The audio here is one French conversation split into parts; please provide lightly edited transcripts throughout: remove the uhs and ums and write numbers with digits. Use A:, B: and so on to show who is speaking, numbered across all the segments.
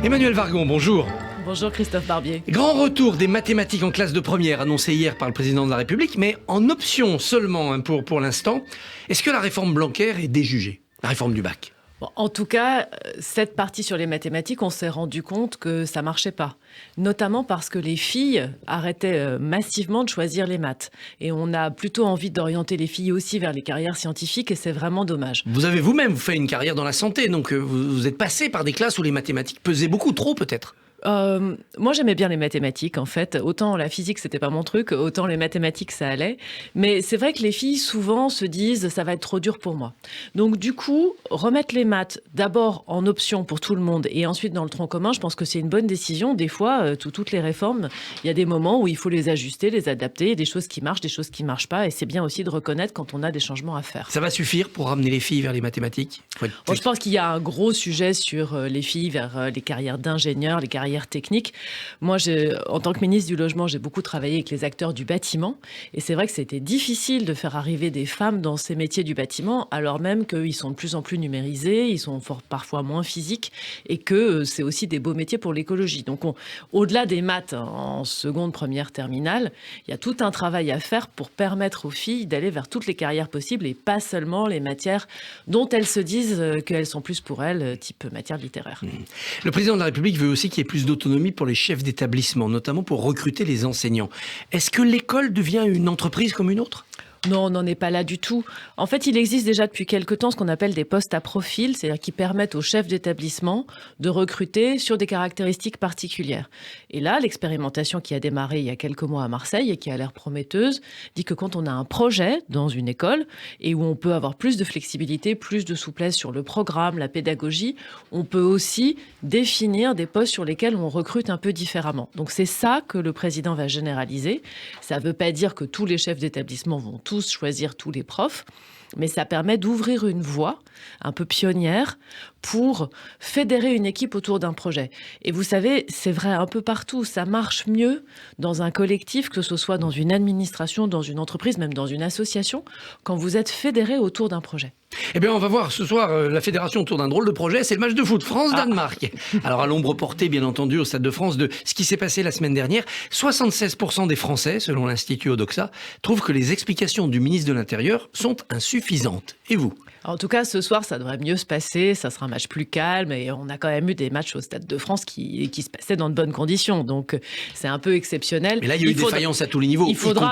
A: Emmanuelle Wargon, bonjour.
B: Bonjour Christophe Barbier.
A: Grand retour des mathématiques en classe de première annoncé hier par le président de la République, mais en option seulement pour l'instant. Est-ce que la réforme Blanquer est déjugée, la réforme du bac ?
B: Bon, en tout cas, cette partie sur les mathématiques, on s'est rendu compte que ça marchait pas. Notamment parce que les filles arrêtaient massivement de choisir les maths. Et on a plutôt envie d'orienter les filles aussi vers les carrières scientifiques et c'est vraiment dommage.
A: Vous avez vous-même fait une carrière dans la santé, donc vous êtes passé par des classes où les mathématiques pesaient beaucoup trop peut-être.
B: Moi, j'aimais bien les mathématiques, en fait. Autant la physique, c'était pas mon truc, autant les mathématiques, ça allait. Mais c'est vrai que les filles, souvent, se disent « ça va être trop dur pour moi ». Donc, du coup, remettre les maths d'abord en option pour tout le monde et ensuite dans le tronc commun, je pense que c'est une bonne décision. Des fois, toutes les réformes, il y a des moments où il faut les ajuster, les adapter. Il y a des choses qui marchent, des choses qui marchent pas. Et c'est bien aussi de reconnaître quand on a des changements à faire.
A: Ça va suffire pour ramener les filles vers les mathématiques ?
B: Bon, je pense qu'il y a un gros sujet sur les filles vers les carrières d'ingénieurs, les carrières technique. Moi, en tant que ministre du Logement, j'ai beaucoup travaillé avec les acteurs du bâtiment. Et c'est vrai que c'était difficile de faire arriver des femmes dans ces métiers du bâtiment, alors même qu'ils sont de plus en plus numérisés, ils sont parfois moins physiques et que c'est aussi des beaux métiers pour l'écologie. Donc, au-delà des maths en seconde, première, terminale, il y a tout un travail à faire pour permettre aux filles d'aller vers toutes les carrières possibles et pas seulement les matières dont elles se disent qu'elles sont plus pour elles, type matière littéraire.
A: Le président de la République veut aussi qu'il y ait plus d'autonomie pour les chefs d'établissement, notamment pour recruter les enseignants. Est-ce que l'école devient une entreprise comme une autre ?
B: Non, on n'en est pas là du tout. En fait, il existe déjà depuis quelque temps ce qu'on appelle des postes à profil, c'est-à-dire qui permettent aux chefs d'établissement de recruter sur des caractéristiques particulières. Et là, l'expérimentation qui a démarré il y a quelques mois à Marseille et qui a l'air prometteuse, dit que quand on a un projet dans une école et où on peut avoir plus de flexibilité, plus de souplesse sur le programme, la pédagogie, on peut aussi définir des postes sur lesquels on recrute un peu différemment. Donc c'est ça que le président va généraliser. Ça ne veut pas dire que tous les chefs d'établissement vont tous choisir tous les profs, mais ça permet d'ouvrir une voie un peu pionnière pour fédérer une équipe autour d'un projet. Et vous savez, c'est vrai un peu partout, ça marche mieux dans un collectif, que ce soit dans une administration, dans une entreprise, même dans une association, quand vous êtes fédéré autour d'un projet.
A: Eh bien, on va voir ce soir la fédération autour d'un drôle de projet, c'est le match de foot France-Danemark. Alors, à l'ombre portée, bien entendu, au Stade de France, de ce qui s'est passé la semaine dernière, 76% des Français, selon l'Institut Odoxa, trouvent que les explications du ministre de l'Intérieur sont insuffisantes. Et vous ?
B: En tout cas, ce soir, ça devrait mieux se passer. Ça sera un match plus calme. Et on a quand même eu des matchs au Stade de France qui se passaient dans de bonnes conditions. Donc, c'est un peu exceptionnel.
A: Mais là, il y a eu des défaillances à tous les niveaux.
B: Il faudra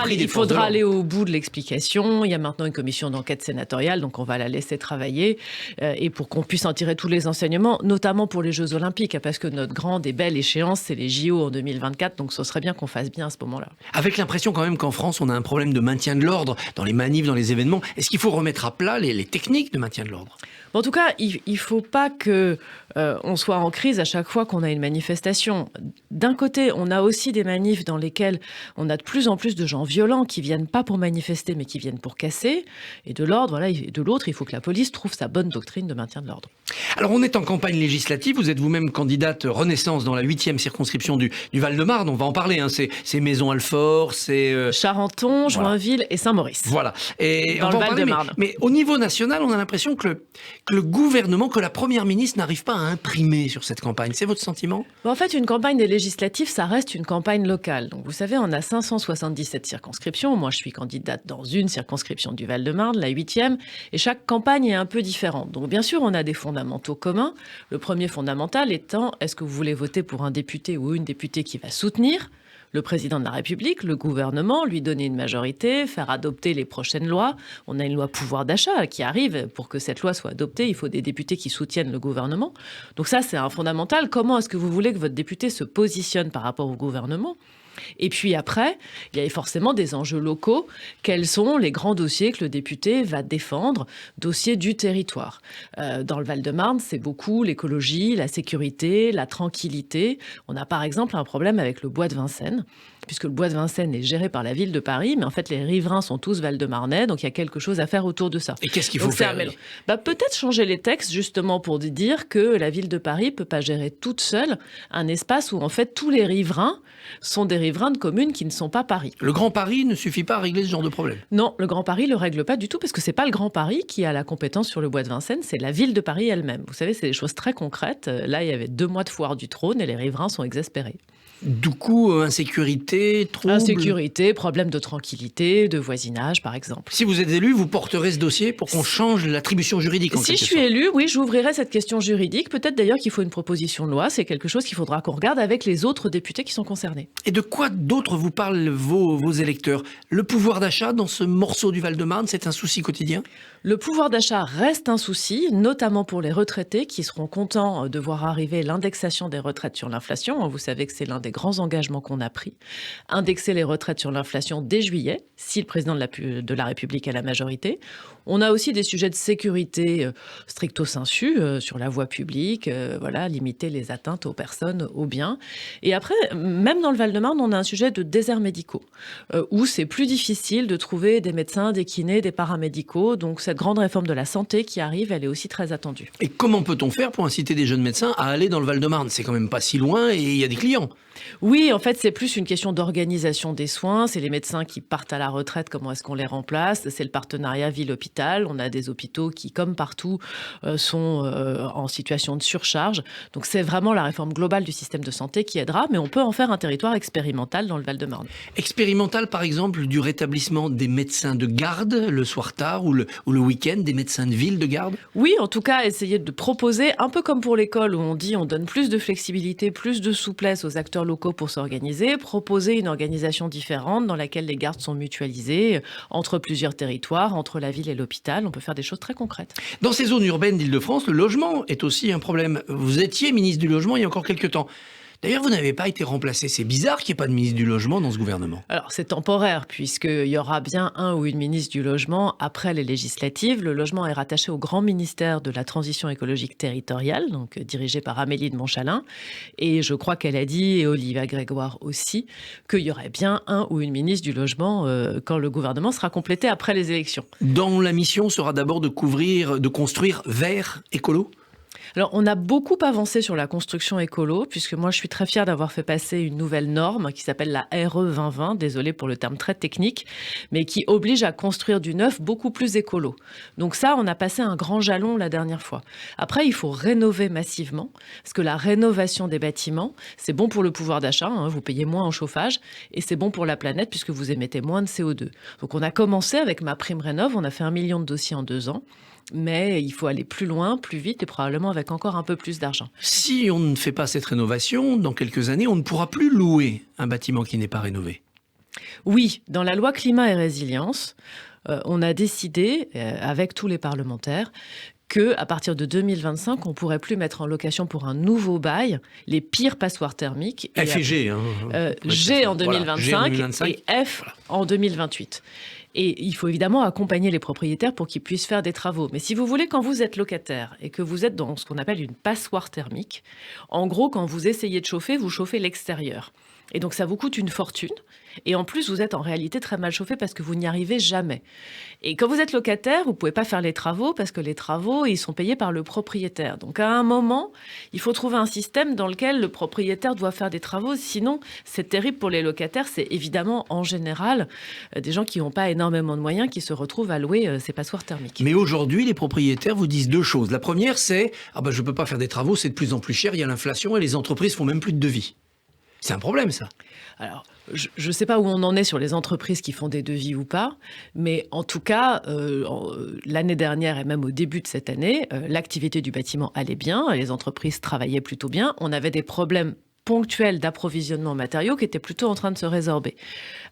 B: aller au bout de l'explication. Il y a maintenant une commission d'enquête sénatoriale. Donc, on va la laisser travailler. Et pour qu'on puisse en tirer tous les enseignements, notamment pour les Jeux Olympiques. Parce que notre grande et belle échéance, c'est les JO en 2024. Donc, ce serait bien qu'on fasse bien à ce moment-là.
A: Avec l'impression quand même qu'en France, on a un problème de maintien de l'ordre dans les manifs, dans les événements. Est-ce qu'il faut remettre à plat les techniques de maintien de l'ordre?
B: En tout cas, il ne faut pas que on soit en crise à chaque fois qu'on a une manifestation. D'un côté, on a aussi des manifs dans lesquels on a de plus en plus de gens violents qui viennent pas pour manifester, mais qui viennent pour casser. Et de l'autre, il faut que la police trouve sa bonne doctrine de maintien de l'ordre.
A: Alors, on est en campagne législative. Vous êtes vous-même candidate Renaissance dans la 8e circonscription du Val-de-Marne. On va en parler. C'est Maisons-Alfort, c'est
B: Charenton, Joinville et Saint-Maurice.
A: Voilà. Et
B: dans
A: on
B: le
A: va en parler,
B: Val-de-Marne.
A: mais au niveau national, on a l'impression que le gouvernement, que la première ministre n'arrive pas à imprimer sur cette campagne. C'est votre sentiment ?
B: En fait, une campagne des législatives, ça reste une campagne locale. Donc, vous savez, on a 577 circonscriptions. Moi, je suis candidate dans une circonscription du Val-de-Marne, la 8e, et chaque campagne est un peu différente. Donc, bien sûr, on a des fondamentaux communs. Le premier fondamental étant, est-ce que vous voulez voter pour un député ou une députée qui va soutenir le président de la République, le gouvernement, lui donner une majorité, faire adopter les prochaines lois. On a une loi pouvoir d'achat qui arrive. Pour que cette loi soit adoptée, il faut des députés qui soutiennent le gouvernement. Donc ça, c'est un fondamental. Comment est-ce que vous voulez que votre député se positionne par rapport au gouvernement ? Et puis après, il y a forcément des enjeux locaux. Quels sont les grands dossiers que le député va défendre, dossiers du territoire ? Dans le Val-de-Marne, c'est beaucoup l'écologie, la sécurité, la tranquillité. On a par exemple un problème avec le bois de Vincennes, puisque le bois de Vincennes est géré par la ville de Paris, mais en fait les riverains sont tous val-de-marnais, donc il y a quelque chose à faire autour de ça.
A: Et qu'est-ce qu'il faut faire ?
B: Peut-être changer les textes justement pour dire que la ville de Paris ne peut pas gérer toute seule un espace où en fait tous les riverains sont des riverains de communes qui ne sont pas Paris.
A: Le Grand Paris ne suffit pas à régler ce genre de problème.
B: Non, le Grand Paris ne le règle pas du tout parce que c'est pas le Grand Paris qui a la compétence sur le bois de Vincennes, c'est la ville de Paris elle-même. Vous savez, c'est des choses très concrètes. Là, il y avait 2 mois de foire du trône et les riverains sont exaspérés.
A: Du coup, insécurité, trouble...
B: Insécurité, problème de tranquillité, de voisinage, par exemple.
A: Si vous êtes élu, vous porterez ce dossier pour qu'on change l'attribution juridique en quelque sorte.
B: Si je suis élu, oui, j'ouvrirai cette question juridique. Peut-être d'ailleurs qu'il faut une proposition de loi. C'est quelque chose qu'il faudra qu'on regarde avec les autres députés qui sont concernés.
A: Et de quoi d'autre vous parlent vos électeurs? Le pouvoir d'achat dans ce morceau du Val-de-Marne, c'est un souci quotidien?
B: Le pouvoir d'achat reste un souci, notamment pour les retraités qui seront contents de voir arriver l'indexation des retraites sur l'inflation. Vous savez que c'est l'un des grands engagements qu'on a pris. Indexer les retraites sur l'inflation dès juillet, si le président de la République a la majorité. On a aussi des sujets de sécurité stricto sensu sur la voie publique, voilà, limiter les atteintes aux personnes, aux biens. Et après, même dans le Val-de-Marne, on a un sujet de déserts médicaux, où c'est plus difficile de trouver des médecins, des kinés, des paramédicaux. Donc cette grande réforme de la santé qui arrive, elle est aussi très attendue.
A: Et comment peut-on faire pour inciter des jeunes médecins à aller dans le Val-de-Marne? C'est quand même pas si loin et il y a des clients.
B: Oui, en fait, c'est plus une question d'organisation des soins. C'est les médecins qui partent à la retraite, comment est-ce qu'on les remplace? C'est le partenariat ville-hôpital. On a des hôpitaux qui, comme partout, sont en situation de surcharge. Donc c'est vraiment la réforme globale du système de santé qui aidera, mais on peut en faire un territoire expérimental dans le Val-de-Marne.
A: Expérimental, par exemple, du rétablissement des médecins de garde le soir tard ou le week-end, des médecins de ville de garde?
B: Oui, en tout cas, essayer de proposer, un peu comme pour l'école où on dit on donne plus de flexibilité, plus de souplesse aux acteurs locaux pour s'organiser, proposer une organisation différente dans laquelle les gardes sont mutualisées entre plusieurs territoires, entre la ville et l'hôpital. On peut faire des choses très concrètes.
A: Dans ces zones urbaines d'Île-de-France, le logement est aussi un problème. Vous étiez ministre du Logement il y a encore quelques temps. D'ailleurs, vous n'avez pas été remplacé. C'est bizarre qu'il n'y ait pas de ministre du Logement dans ce gouvernement.
B: Alors, c'est temporaire, puisqu'il y aura bien un ou une ministre du Logement après les législatives. Le logement est rattaché au grand ministère de la Transition écologique territoriale, donc dirigé par Amélie de Montchalin. Et je crois qu'elle a dit, et Olivia Grégoire aussi, qu'il y aurait bien un ou une ministre du Logement quand le gouvernement sera complété après les élections.
A: Dont la mission sera d'abord de construire vert, écolo ?
B: Alors, on a beaucoup avancé sur la construction écolo, puisque moi, je suis très fière d'avoir fait passer une nouvelle norme qui s'appelle la RE 2020, désolée pour le terme très technique, mais qui oblige à construire du neuf beaucoup plus écolo. Donc ça, on a passé un grand jalon la dernière fois. Après, il faut rénover massivement, parce que la rénovation des bâtiments, c'est bon pour le pouvoir d'achat, vous payez moins en chauffage, et c'est bon pour la planète, puisque vous émettez moins de CO2. Donc on a commencé avec ma prime rénov', on a fait 1 million de dossiers en 2 ans. Mais il faut aller plus loin, plus vite et probablement avec encore un peu plus d'argent.
A: Si on ne fait pas cette rénovation, dans quelques années, on ne pourra plus louer un bâtiment qui n'est pas rénové.
B: Oui, dans la loi climat et résilience, on a décidé, avec tous les parlementaires, qu'à partir de 2025, on ne pourrait plus mettre en location pour un nouveau bail les pires passoires thermiques.
A: F et G.
B: G en 2025,
A: voilà, G en 2025
B: et F en 2028. Et il faut évidemment accompagner les propriétaires pour qu'ils puissent faire des travaux. Mais si vous voulez, quand vous êtes locataire et que vous êtes dans ce qu'on appelle une passoire thermique, en gros, quand vous essayez de chauffer, vous chauffez l'extérieur. Et donc, ça vous coûte une fortune. Et en plus, vous êtes en réalité très mal chauffé parce que vous n'y arrivez jamais. Et quand vous êtes locataire, vous ne pouvez pas faire les travaux parce que les travaux, ils sont payés par le propriétaire. Donc, à un moment, il faut trouver un système dans lequel le propriétaire doit faire des travaux. Sinon, c'est terrible pour les locataires. C'est évidemment, en général, des gens qui n'ont pas énormément de moyens qui se retrouvent à louer ces passoires thermiques.
A: Mais aujourd'hui, les propriétaires vous disent 2 choses. La première, c'est « Ah ben, je ne peux pas faire des travaux, c'est de plus en plus cher, il y a l'inflation et les entreprises font même plus de devis ». C'est un problème, ça.
B: Alors, je ne sais pas où on en est sur les entreprises qui font des devis ou pas, mais en tout cas, l'année dernière et même au début de cette année, l'activité du bâtiment allait bien, les entreprises travaillaient plutôt bien, on avait des problèmes ponctuels d'approvisionnement en matériaux qui étaient plutôt en train de se résorber.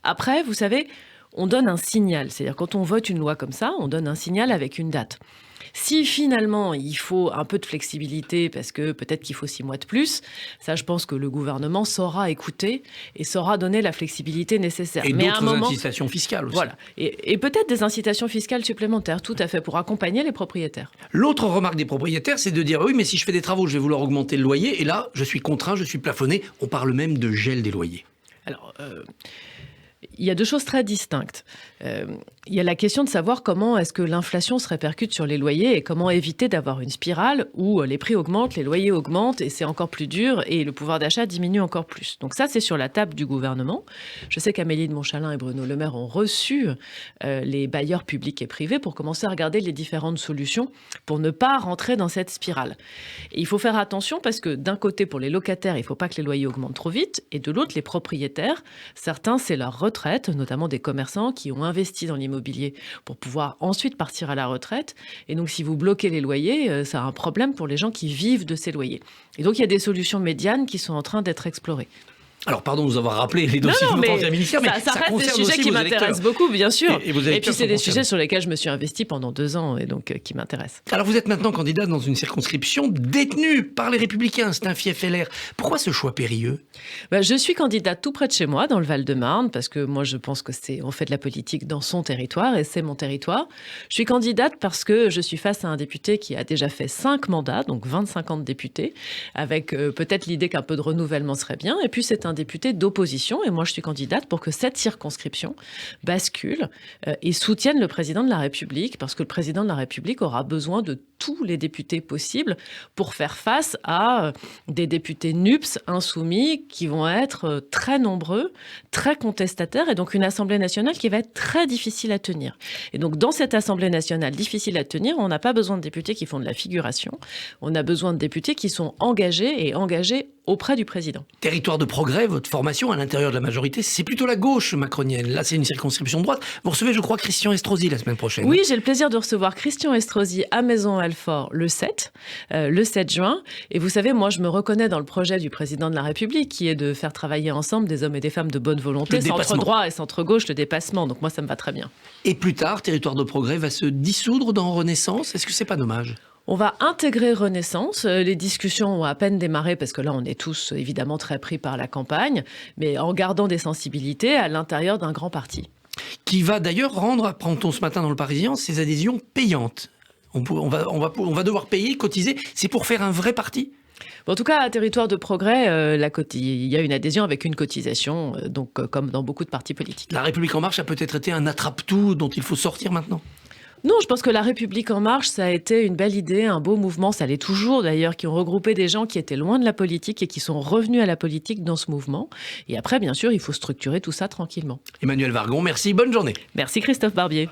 B: Après, vous savez, on donne un signal, c'est-à-dire quand on vote une loi comme ça, on donne un signal avec une date. Si finalement il faut un peu de flexibilité parce que peut-être qu'il faut 6 mois de plus, ça je pense que le gouvernement saura écouter et saura donner la flexibilité nécessaire.
A: Et d'autres incitations fiscales aussi.
B: Voilà. Et peut-être des incitations fiscales supplémentaires, tout à fait, pour accompagner les propriétaires.
A: L'autre remarque des propriétaires, c'est de dire oui, mais si je fais des travaux, je vais vouloir augmenter le loyer. Et là, je suis contraint, je suis plafonné. On parle même de gel des loyers.
B: Alors, Il y a deux choses très distinctes. Il y a la question de savoir comment est-ce que l'inflation se répercute sur les loyers et comment éviter d'avoir une spirale où les prix augmentent, les loyers augmentent et c'est encore plus dur et le pouvoir d'achat diminue encore plus. Donc ça, c'est sur la table du gouvernement. Je sais qu'Amélie de Montchalin et Bruno Le Maire ont reçu les bailleurs publics et privés pour commencer à regarder les différentes solutions pour ne pas rentrer dans cette spirale. Et il faut faire attention parce que d'un côté, pour les locataires, il ne faut pas que les loyers augmentent trop vite et de l'autre, les propriétaires, certains, c'est leur retraite, notamment des commerçants qui ont investi dans l'immobilier pour pouvoir ensuite partir à la retraite. Et donc, si vous bloquez les loyers, ça a un problème pour les gens qui vivent de ces loyers. Et donc, il y a des solutions médianes qui sont en train d'être explorées.
A: Alors, pardon de nous avoir rappelé les dossiers de votre ministère, mais
B: ça reste des sujets qui m'intéressent beaucoup, bien sûr. Et puis, c'est des sujets sur lesquels je me suis investie pendant 2 ans et donc qui m'intéressent.
A: Alors, vous êtes maintenant candidat dans une circonscription détenue par les Républicains, c'est un fief LR. Pourquoi ce choix périlleux ?
B: Je suis candidate tout près de chez moi, dans le Val-de-Marne, parce que moi, je pense que on fait de la politique dans son territoire et c'est mon territoire. Je suis candidate parce que je suis face à un député qui a déjà fait 5 mandats, donc 25 ans de député, avec peut-être l'idée qu'un peu de renouvellement serait bien. Et puis, c'est un député d'opposition et moi je suis candidate pour que cette circonscription bascule et soutienne le président de la République parce que le président de la République aura besoin de tous les députés possibles pour faire face à des députés NUPS insoumis qui vont être très nombreux, très contestataires et donc une Assemblée nationale qui va être très difficile à tenir. Et donc dans cette Assemblée nationale difficile à tenir, on n'a pas besoin de députés qui font de la figuration, on a besoin de députés qui sont engagés et engagés auprès du président.
A: Territoire de progrès, votre formation à l'intérieur de la majorité, c'est plutôt la gauche macronienne. Là, c'est une circonscription de droite. Vous recevez, je crois, Christian Estrosi la semaine prochaine.
B: Oui, j'ai le plaisir de recevoir Christian Estrosi à Maisons-Alfort le 7 juin. Et vous savez, moi, je me reconnais dans le projet du président de la République qui est de faire travailler ensemble des hommes et des femmes de bonne volonté, centre-droit et centre-gauche, le dépassement. Donc moi, ça me va très bien.
A: Et plus tard, Territoire de progrès va se dissoudre dans Renaissance. Est-ce que c'est pas dommage ?
B: On va intégrer Renaissance. Les discussions ont à peine démarré parce que là, on est tous évidemment très pris par la campagne, mais en gardant des sensibilités à l'intérieur d'un grand parti.
A: Qui va d'ailleurs rendre, apprend-on ce matin dans le Parisien, ses adhésions payantes. On va devoir payer, cotiser. C'est pour faire un vrai parti ?
B: En tout cas, à Territoire de progrès, il y a une adhésion avec une cotisation, donc comme dans beaucoup de partis politiques.
A: La République En Marche a peut-être été un attrape-tout dont il faut sortir maintenant ?
B: Non, je pense que La République En Marche, ça a été une belle idée, un beau mouvement, ça l'est toujours d'ailleurs, qui ont regroupé des gens qui étaient loin de la politique et qui sont revenus à la politique dans ce mouvement. Et après, bien sûr, il faut structurer tout ça tranquillement.
A: Emmanuelle Wargon, merci, bonne journée.
B: Merci Christophe Barbier.